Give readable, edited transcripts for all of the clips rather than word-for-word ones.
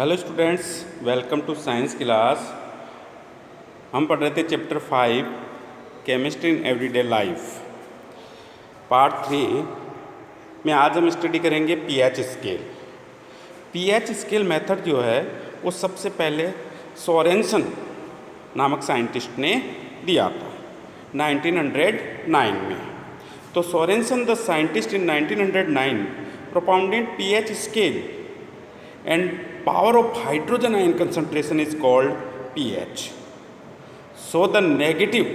Hello students, welcome to science class. हम पढ़ रहे थे chapter 5 chemistry in everyday life part 3 में। आज हम स्टडी करेंगे pH scale. PH scale method जो है वो सबसे पहले सोरेनसन नामक साइंटिस्ट ने दिया था 1909 में। तो Sorensen the scientist in 1909 propounded pH scale and power of hydrogen ion concentration is called pH. So the negative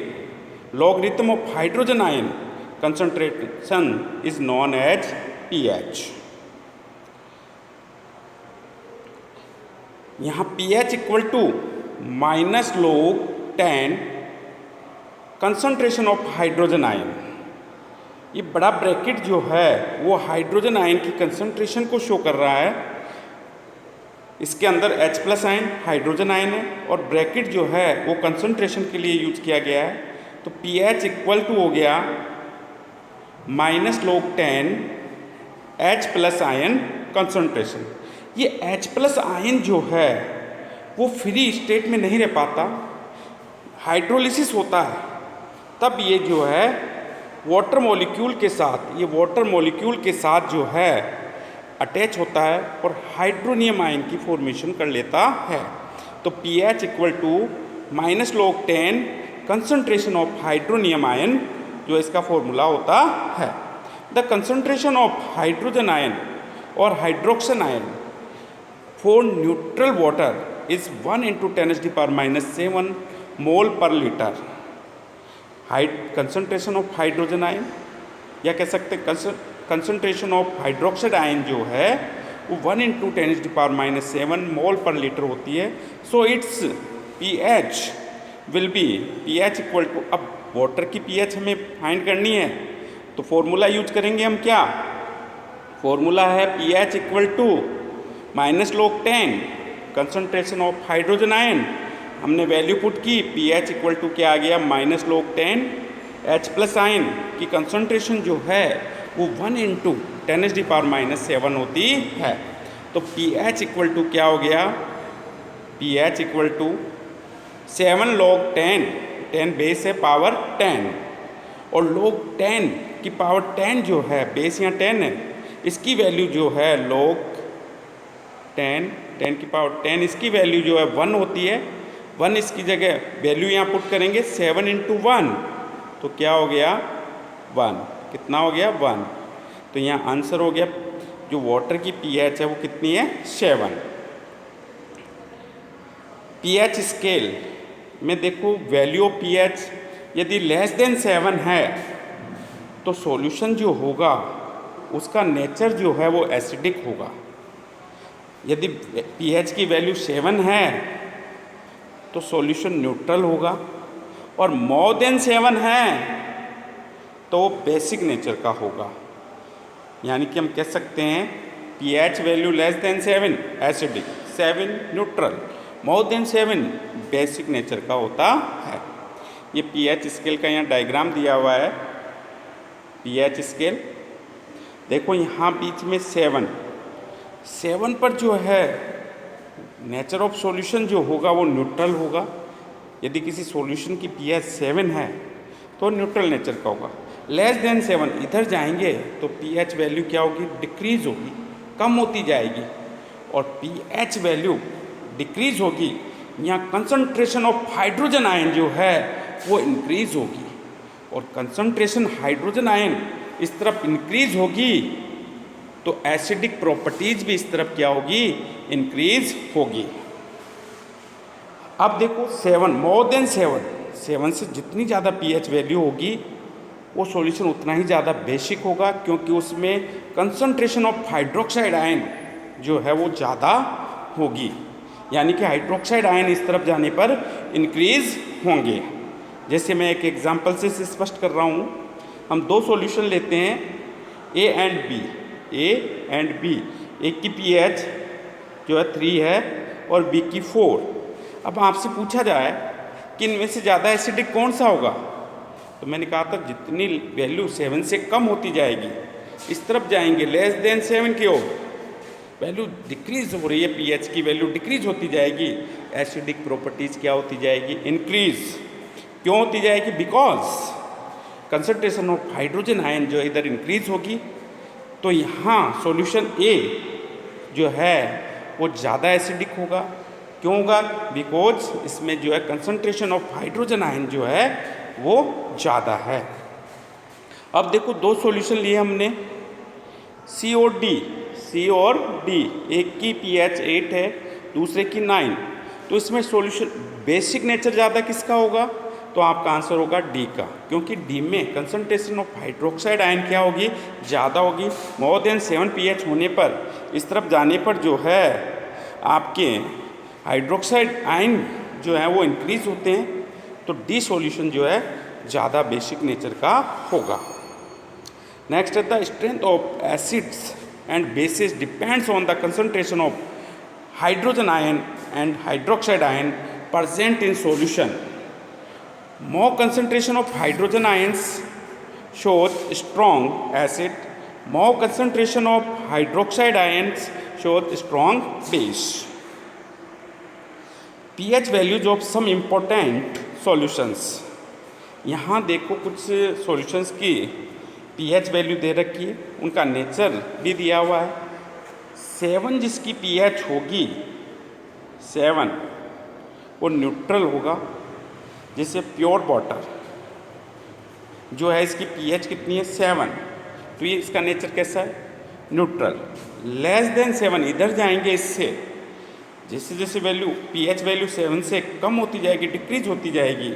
logarithm of hydrogen ion concentration is known as pH. यहाँ pH equal to minus log 10 concentration of hydrogen ion. ये बड़ा bracket जो है वो hydrogen ion की concentration को show कर रहा है। इसके अंदर H+ आयन हाइड्रोजन आयन है और ब्रैकेट जो है वो कंसंट्रेशन के लिए यूज किया गया है। तो pH इक्वल टू हो गया minus log 10 H+ ion concentration. ये H+ आयन जो है वो फ्री स्टेट में नहीं रह पाता, हाइड्रोलिसिस होता है तब ये जो है वाटर मॉलिक्यूल के साथ, ये वाटर मॉलिक्यूल के साथ जो है अटैच होता है और हाइड्रोनियम आयन की फॉर्मेशन कर लेता है। तो pH equal to minus log 10 concentration of hydronium ion जो इसका फॉर्मूला होता है। The concentration of hydrogen ion और hydroxyl ion for neutral water is 1 × 10⁻⁷ mole per litre. Concentration of hydrogen ion या कह सकते हैं कंसंट्रेशन ऑफ हाइड्रोक्साइड आयन जो है वो 1 × 10⁻⁷ मोल पर लीटर होती है। So it's pH will be pH equal to, अब वाटर की pH हमें फाइंड करनी है तो फॉर्मूला यूज करेंगे हम। क्या फॉर्मूला है? pH equal to minus log 10 concentration of hydrogen ion. हमने वैल्यू पुट की, pH इक्वल टू क्या आ गया? माइनस log 10 H+ आयन की कंसंट्रेशन जो है वो 1 × 10⁻⁷ होती है। तो pH इक्वल टू क्या हो गया? pH equal to 7 log 10, 10 base है पावर 10 और log 10 की पावर 10 जो है, बेस यहाँ 10 है, इसकी वैल्यू जो है log 10, 10 की पावर 10, इसकी वैल्यू जो है 1 होती है। 1 इसकी जगह वैल्यू यहाँ पुट करेंगे 7 × 1 तो क्या हो गया? 1। कितना हो गया? 1। तो यहाँ आंसर हो गया, जो वाटर की pH है वो कितनी है? 7। pH स्केल में देखो वैल्यू ऑफ pH यदि लेस देन 7 है तो सॉल्यूशन जो होगा उसका नेचर जो है वो एसिडिक होगा। यदि pH की वैल्यू 7 है तो सॉल्यूशन न्यूट्रल होगा और मोर देन 7 है तो बेसिक नेचर का होगा। यानी कि हम कह सकते हैं pH value less than 7 acidic, 7 neutral, more than 7 basic nature का होता है। ये pH स्केल का यहाँ डायग्राम दिया हुआ है। pH स्केल देखो, यहाँ बीच में 7 पर जो है नेचर ऑफ सॉल्यूशन जो होगा वो न्यूट्रल होगा। यदि किसी सॉल्यूशन की pH 7 है तो न्यूट्रल नेचर का होगा। लेस देन 7 इधर जाएंगे तो pH वैल्यू क्या होगी? डिक्रीज होगी, कम होती जाएगी और pH वैल्यू डिक्रीज होगी। यहाँ कंसंट्रेशन ऑफ हाइड्रोजन आयन जो है वो इंक्रीज होगी और कंसंट्रेशन हाइड्रोजन आयन इस तरफ इंक्रीज होगी तो एसिडिक प्रॉपर्टीज भी इस तरफ क्या होगी? इंक्रीज होगी। अब देखो 7, मोर देन 7 से जितनी ज़्यादा pH वैल्यू होगी वो सॉल्यूशन उतना ही ज़्यादा बेसिक होगा, क्योंकि उसमें कंसंट्रेशन ऑफ हाइड्रोक्साइड आयन जो है वो ज़्यादा होगी। यानी कि हाइड्रोक्साइड आयन इस तरफ जाने पर इंक्रीज होंगे। जैसे मैं एक एग्जांपल से स्पष्ट कर रहा हूँ। हम दो सॉल्यूशन लेते हैं A एंड B। एक की pH जो है 3 है और B की 4। अब आपसे पूछा जाए कि इनमें से ज़्यादा एसिडिक कौन सा होगा, तो मैंने कहा था जितनी वैल्यू 7 से कम होती जाएगी इस तरफ जाएंगे, लेस देन 7 की ओर, वैल्यू डिक्रीज हो रही है, पीएच की वैल्यू डिक्रीज होती जाएगी, एसिडिक प्रॉपर्टीज क्या होती जाएगी, इंक्रीज। क्यों होती जाएगी? Because concentration of hydrogen ion जो इधर इंक्रीज होगी, तो यहाँ सॉल्यूशन ए जो है वो ज़्यादा एसिडिक होगा। क्यों होगा? बिकॉज इसमें जो है कंसंट्रेशन ऑफ हाइड्रोजन आयन जो है वो ज़्यादा है। अब देखो दो सॉल्यूशन लिए हमने, सी और डी, सी और डी, एक की पीएच 8 है, दूसरे की 9, तो इसमें सॉल्यूशन बेसिक नेचर ज़्यादा किसका होगा? तो आपका आंसर होगा डी का, क्योंकि डी में कंसंट्रेशन ऑफ हाइड्रोक्साइड आयन क्या होगी? ज़्यादा होगी। मोर देन 7 pH होने पर, इस तरफ जाने पर जो है आपके हाइड्रोक्साइड आयन जो है वो इंक्रीज होते हैं, तो डी सॉल्यूशन जो है ज़्यादा बेसिक नेचर का होगा। नेक्स्ट है the strength of acids and bases depends on the concentration of hydrogen ion and hydroxide ion present in solution. More concentration of hydrogen ions shows strong acid. More concentration of hydroxide ions shows strong base. pH values of some important solutions. यहाँ देखो कुछ solutions की pH value दे रखी है, उनका nature भी दिया हुआ है। 7 जिसकी pH होगी, 7 वो न्यूट्रल होगा, जैसे प्योर वाटर जो है इसकी pH कितनी है? 7, तो ये इसका नेचर कैसा है? न्यूट्रल। लेस देन 7 इधर जाएंगे, इससे जैसे जैसे वैल्यू pH वैल्यू 7 से कम होती जाएगी, डिक्रीज होती जाएगी,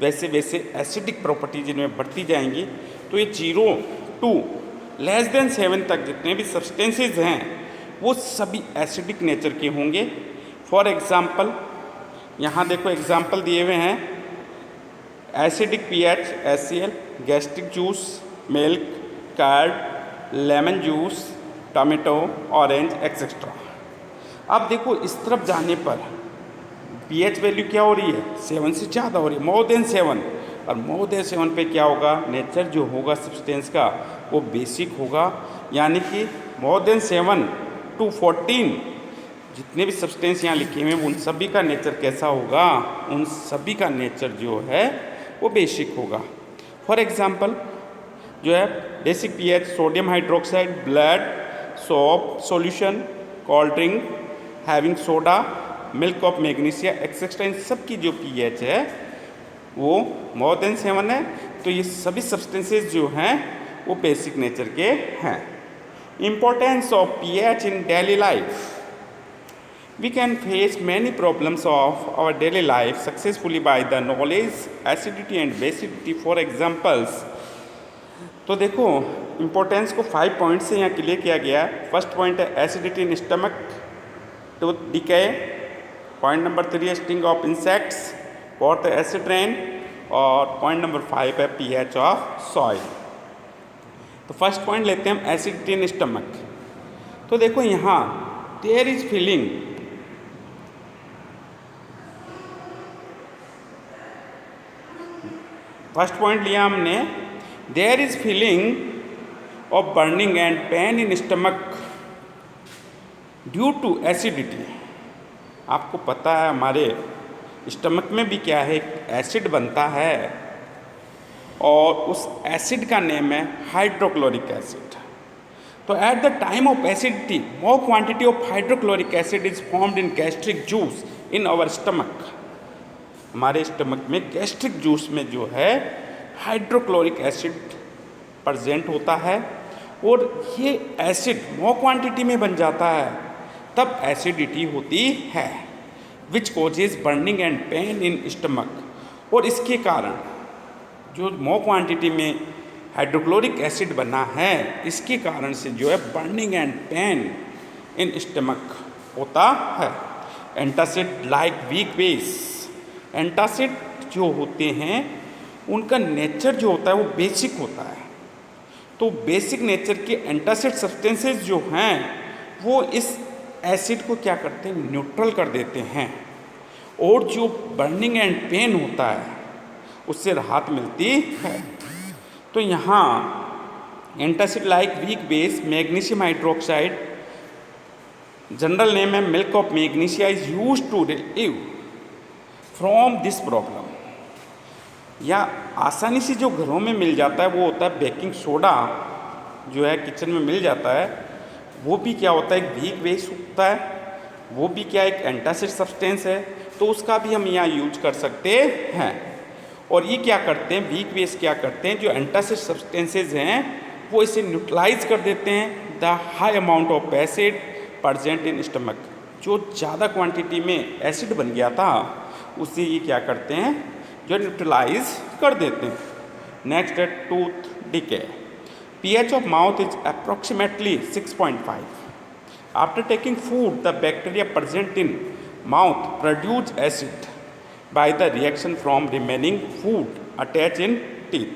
वैसे वैसे एसिडिक प्रॉपर्टीज इनमें बढ़ती जाएंगी। तो ये 0 to लेस देन 7 तक जितने भी सब्सटेंसेज हैं वो सभी एसिडिक नेचर के होंगे। फॉर एग्जाम्पल यहाँ देखो एग्जाम्पल दिए हुए हैं, acidic pH HCl, gastric juice, milk, curd, lemon juice, tomato, orange etcetera. अब देखो इस तरफ जाने पर pH वैल्यू क्या हो रही है? 7 से ज़्यादा हो रही है, मोर देन 7, और मोर देन 7 पे क्या होगा? नेचर जो होगा सब्सटेंस का वो बेसिक होगा, यानी कि मोर देन 7 to 14 जितने भी सब्सटेंस यहाँ लिखे हुए हैं उन सभी का नेचर कैसा होगा? उन सभी का नेचर जो है वो बेसिक होगा। फॉर एग्जांपल जो है basic pH sodium hydroxide, blood, soap solution, cold drink having soda, milk of magnesia etcetera, इन सब की जो pH है वो मोर देन 7 है, तो ये सभी सब्सटेंसेस जो हैं वो बेसिक नेचर के हैं। Importance of pH in daily life. We can face many problems of our daily life successfully by the knowledge, acidity and basicity. For examples, तो देखो इम्पोर्टेंस को 5 पॉइंट से यहाँ क्लियर किया गया है। फर्स्ट पॉइंट है acidity in stomach, tooth decay. Point number 3 है स्टिंग ऑफ इंसेक्ट्स। फोर्थ है एसिड रेन, और पॉइंट नंबर 5 है pH ऑफ सॉइल। तो फर्स्ट पॉइंट लेते हैं हम एसिडिटी इन स्टमक। तो देखो यहाँ there is feeling, first point लिया हमने, there is feeling of burning and pain in stomach due to acidity. आपको पता है हमारे स्टमक में भी क्या है, एसिड बनता है, और उस एसिड का नेम है हाइड्रोक्लोरिक एसिड। तो at the time of acidity more quantity of hydrochloric acid is formed in gastric juice in our stomach. हमारे स्टमक में गैस्ट्रिक जूस में जो है हाइड्रोक्लोरिक एसिड प्रेजेंट होता है, और ये एसिड मोर क्वांटिटी में बन जाता है, तब एसिडिटी होती है, which causes burning and pain in stomach. और इसके कारण जो मोर क्वांटिटी में हाइड्रोक्लोरिक एसिड बना है, इसके कारण से जो है burning and pain in stomach होता है। Antacid like weak base, antacid जो होते हैं उनका नेचर जो होता है वो बेसिक होता है, तो बेसिक नेचर के एंटासिड सब्सटेंसेस जो हैं वो इस एसिड को क्या करते हैं? न्यूट्रल कर देते हैं, और जो बर्निंग एंड पेन होता है उससे राहत मिलती है। तो यहाँ antacid like weak base magnesium hydroxide general name है milk of magnesia is use to relieve from this problem. या आसानी से जो घरों में मिल जाता है वो होता है बेकिंग सोडा, जो है किचन में मिल जाता है, वो भी क्या होता है एक वीक बेस होता है, वो भी क्या एक एंटासिड सब्सटेंस है, तो उसका भी हम यहाँ यूज कर सकते हैं। और ये क्या करते हैं, वीक बेस क्या करते हैं, जो एंटासिड सब्सटेंसेज हैं वो इसे न्यूट्रलाइज कर देते हैं the high amount of acid present in stomach. जो ज़्यादा क्वांटिटी में एसिड बन गया था उसे ये क्या करते हैं, जो न्यूट्रलाइज कर देते हैं। नेक्स्ट है tooth decay. pH of mouth is approximately 6.5. After taking food, the bacteria present in mouth produce acid by the reaction from remaining food attached in teeth.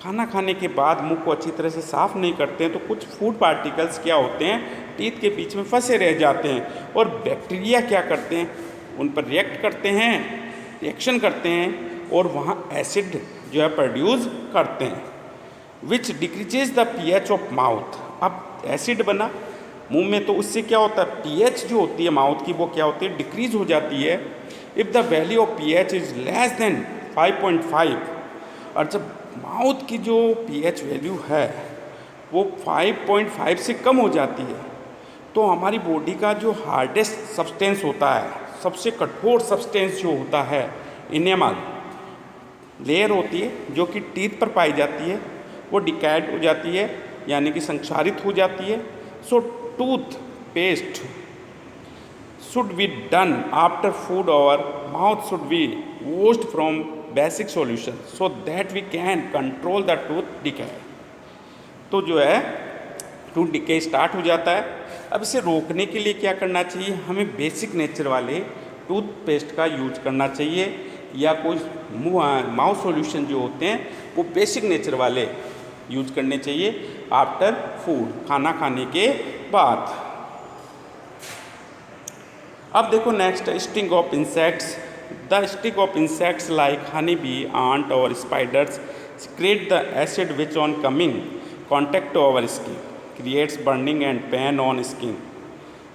खाना खाने के बाद मुंह को अच्छी तरह से साफ नहीं करते हैं तो कुछ फूड पार्टिकल्स क्या होते हैं, टीथ के बीच में फंसे रह जाते हैं और बैक्टीरिया क्या करते हैं, उन पर रिएक्ट करते हैं, रिएक्शन करते हैं और वहाँ एसिड जो है प्रोड्यूस करते हैं, विच decreases the pH of mouth. अब एसिड बना मुंह में तो उससे क्या होता है, pH जो होती है माउथ की वो क्या होती है, डिक्रीज हो जाती है। If the value of pH is less than 5.5, और जब माउथ की जो pH वैल्यू है वो 5.5 से कम हो जाती है तो हमारी बॉडी का जो हार्डेस्ट सब्सटेंस होता है, सबसे कठोर सब्सटेंस जो होता है, इनेमल लेयर होती है जो कि टीथ पर पाई जाती है, वो डिकैड हो जाती है यानी कि संक्षारित हो जाती है। So toothpaste should be done after food और mouth should be washed from basic solution so that we can control the tooth decay. तो जो है टूथ डिके स्टार्ट हो जाता है। अब इसे रोकने के लिए क्या करना चाहिए, हमें बेसिक नेचर वाले टूथपेस्ट का यूज करना चाहिए या कोई माउथ सॉल्यूशन जो होते हैं वो बेसिक नेचर वाले यूज करने चाहिए आफ्टर फूड, खाना खाने के बाद। अब देखो next, sting of insects. The sting of insects like honey bee, ant और spiders secrete the acid which on coming contact to our skin creates burning and pain on skin.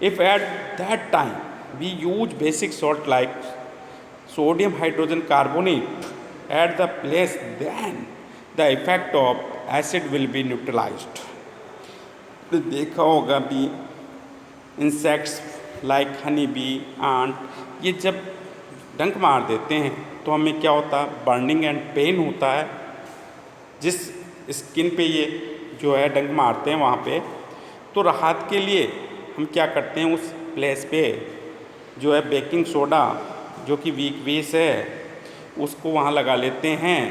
If at that time we use basic salt like sodium hydrogen carbonate at the place, then the effect of acid will be neutralized. तो देखा होगा भी insects like honey bee, ant, ये जब डंक मार देते हैं तो हमें क्या होता है, बर्निंग एंड पेन होता है। जिस स्किन पे ये जो है डंक मारते हैं वहाँ पे, तो राहत के लिए हम क्या करते हैं, उस प्लेस पे जो है बेकिंग सोडा जो कि वीक बेस है उसको वहाँ लगा लेते हैं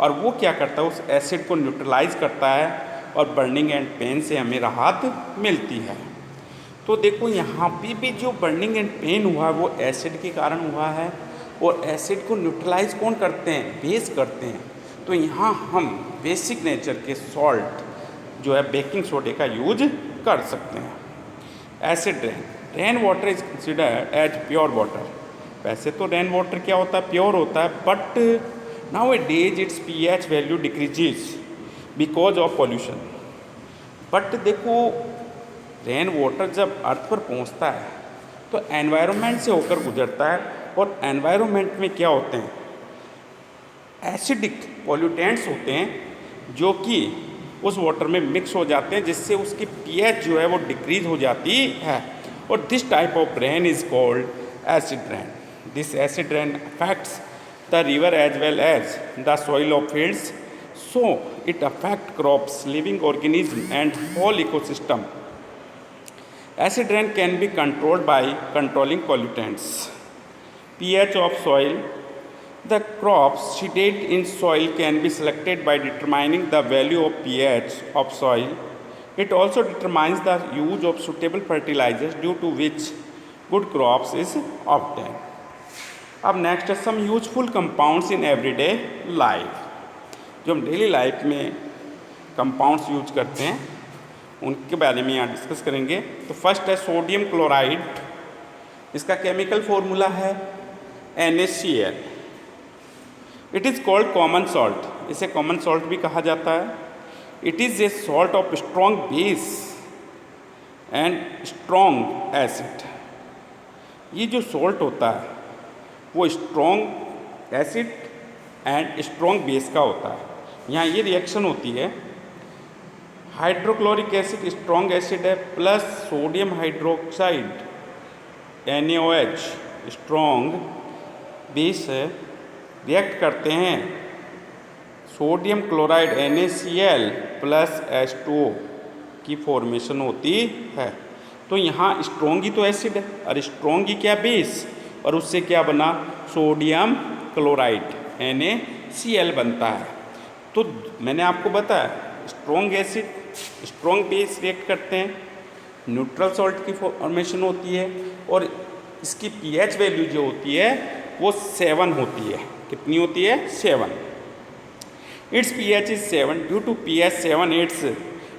और वो क्या करता है, उस एसिड को न्यूट्रलाइज करता है और बर्निंग एंड पेन से हमें राहत मिलती है। तो देखो यहाँ पे भी जो बर्निंग एंड पेन हुआ है वो एसिड के कारण हुआ है और एसिड को न्यूट्रलाइज कौन करते हैं, बेस करते हैं। तो यहाँ हम बेसिक नेचर के सॉल्ट जो है बेकिंग सोडे का यूज कर सकते हैं। Acid rain, rain water is considered as pure water. वैसे तो रेन वाटर क्या होता है, प्योर होता है, but now A days it's pH value decreases because of pollution. But देखो रेन वाटर जब अर्थ पर पहुंचता है तो एनवायरनमेंट से होकर गुजरता है और एनवायरनमेंट में क्या होते हैं, एसिडिक पॉल्यूटेंट्स होते हैं जो कि उस वाटर में मिक्स हो जाते हैं जिससे उसकी pH जो है वो डिक्रीज हो जाती है और this type of rain is called acid rain. This acid rain affects the river as well as the soil of fields, so it affect crops, living organism and whole ecosystem. Acid rain can be controlled by controlling pollutants. pH of soil. The crops seeded in soil can be selected by determining the value of pH of soil. It also determines the use of suitable fertilizers due to which good crops is obtained. अब next है some useful compounds in everyday life. जो हम daily life में compounds use करते हैं उनके बारे में यहाँ डिस्कस करेंगे। तो फर्स्ट है सोडियम क्लोराइड। इसका केमिकल फॉर्मूला है NaCl। It is called common salt, इसे कॉमन सॉल्ट भी कहा जाता है। It is a salt of strong base and strong acid. ये जो सॉल्ट होता है वो strong acid and strong base का होता है। यहाँ ये रिएक्शन होती है, हाइड्रोक्लोरिक एसिड स्ट्रॉन्ग एसिड है plus sodium hydroxide NaOH strong base है, रिएक्ट करते हैं sodium chloride NaCl plus H2O की फॉर्मेशन होती है। तो यहाँ स्ट्रॉन्ग ही तो एसिड है और स्ट्रॉन्ग ही क्या बेस, और उससे क्या बना सोडियम क्लोराइड NaCl बनता है। तो मैंने आपको बताया strong acid strong base react करते हैं, न्यूट्रल सॉल्ट की फॉर्मेशन होती है और इसकी pH वैल्यू जो होती है वो 7 होती है। कितनी होती है? 7। It's pH is 7 due to pH 7 it's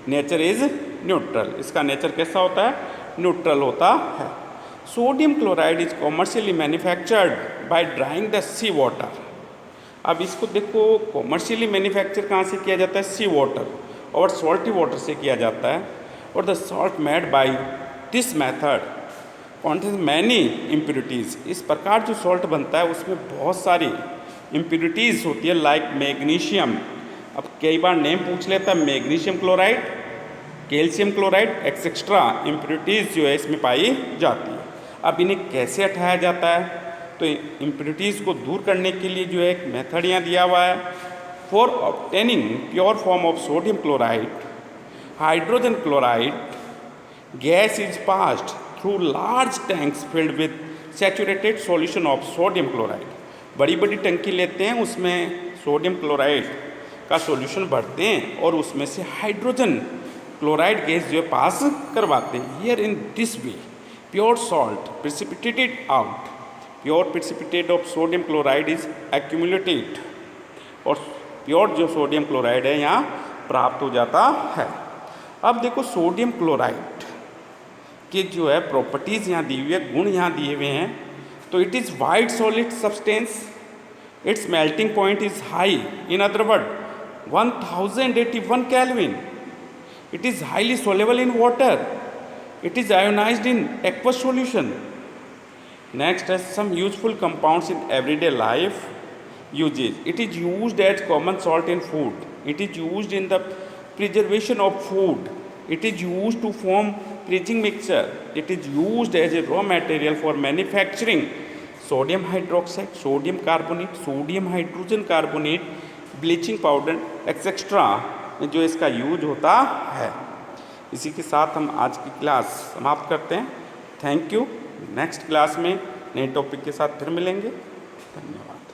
nature is neutral. इसका नेचर कैसा होता है? न्यूट्रल होता है। Sodium chloride is commercially manufactured by drying the sea water. अब इसको देखो, कॉमर्शियली मैन्युफैक्चर कहाँ से किया जाता है? सी वाटर और सॉल्टी वाटर से किया जाता है। और the salt made by this method contains many impurities. इस प्रकार जो सॉल्ट बनता है उसमें बहुत सारी इम्प्योरिटीज़ होती है, लाइक मैग्नीशियम। अब कई बार नेम पूछ लेता है, magnesium chloride, calcium chloride etcetera impurities जो है इसमें पाई जाती है। अब इन्हें कैसे हटाया जाता है? तो इम्प्योरिटीज़ को दूर करने के लिए जो है एक मेथड यहाँ दिया हुआ है। For obtaining pure form of sodium chloride hydrogen chloride gas is passed through large tanks filled with saturated solution of sodium chloride. बड़ी बड़ी टंकी लेते हैं, उसमें सोडियम क्लोराइड का सॉल्यूशन भरते हैं और उसमें से हाइड्रोजन क्लोराइड गैस जो है पास करवाते हैं। Here in this way pure salt precipitated out. Pure precipitate of sodium chloride is accumulated और प्योर जो सोडियम क्लोराइड है यहाँ प्राप्त हो जाता है। अब देखो सोडियम क्लोराइड के जो है प्रॉपर्टीज़ यहाँ दी हुई है, गुण यहाँ दिए हुए हैं। तो it is white solid substance, it's melting point is high, in other word 1081 Kelvin. It is highly soluble in water. It is ionized in aqueous solution. Next is some useful compounds in everyday life uses. It is used as common salt in food. It is used in the preservation of food. It is used to form freezing mixture. It is used as a raw material for manufacturing sodium hydroxide, sodium carbonate, sodium hydrogen carbonate, bleaching powder etcetera जो इसका use होता है। इसी के साथ हम आज की क्लास समाप्त करते हैं। Thank you. नेक्स्ट क्लास में नए टॉपिक के साथ फिर मिलेंगे। धन्यवाद।